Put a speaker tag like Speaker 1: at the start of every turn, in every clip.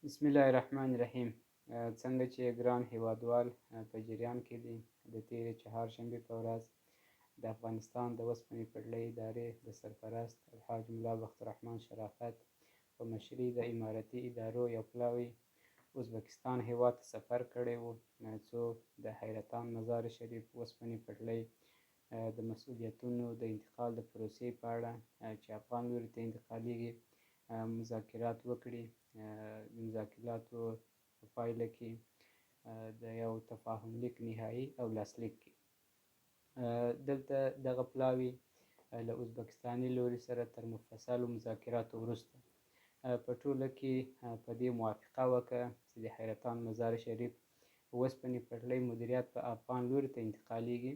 Speaker 1: بسم الله الرحمن الرحیم. څنګه چې ګران هیوادوال په جریان کې دي، د تېرې چهارشنبې په ورځ د افغانستان د اوسپنې پټلۍ ادارې د سرپرست الحاج ملا بختالرحمن شرافت په مشرۍ د امارتي ادارو یو پلاوی ازبکستان هیواد ته سفر کړی و، څو د حیرتان مزار شریف اوسپنې پټلۍ د مسؤلیتونو د انتقال د پروسې په اړه چې افغان لوري ته انتقالېږي مذاکرات وکړي. د مذاکراتو په پایله کې د یو تفاهم لیک نهایي او لاسلیک کړي. دلته دغه پلاوي له ازبکستاني لوري سره تر مفصلو مذاکراتو وروسته په ټوله کې په دې موافقه وکړه چې د حیرتان مزار شریف اوسپنې پټلۍ مدیریت په افغان لوري ته انتقالېږي.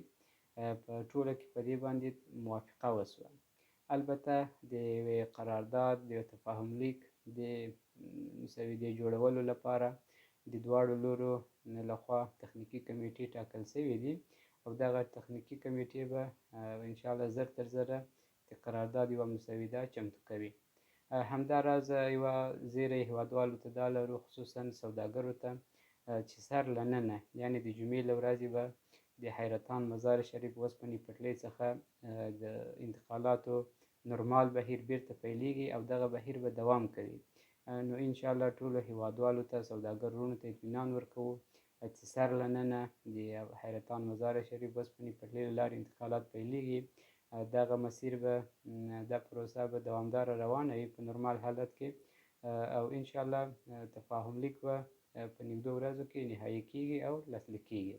Speaker 1: په ټوله کې په دې باندې موافقه وشوه. البته د یوې قرارداد د یو تفاهم لیک د مسودې جوړولو لپاره د دواړو لورو لخوا تخنیکي کمیټې ټاکل شوې دي او دغه تخنیکي کمیټې به انشاءالله ژر تر ژره د قرارداد یوه مسوده چمتو کوي. همداراز یوه زیری هیوادوالو ته دا لرو، خصوصا سوداګرو ته، چې سر له ننه یعنې د جمعې له ورځې به د حیرتان مزار شریف اوسپنې پټلۍ څخه د انتقالاتو نورمال بهیر بیرته پیلېږي او دغه بهیر به دوام کوي. نو انشاءالله ټولو هیوادوالو ته، سوداګر وروڼو ته اطمینان ورکوو چې سر له ننه د حیرتان مزار شریف اوسپنې پټلۍ له لارې انتقالات پیلېږي. دغه مسیر به، دا پروسه به دوامداره روانه وي په نورمال حالت کې او انشاءالله تفاهم لیک به په نږدو ورځو کې نهایي کېږي او لاسلیک کېږي.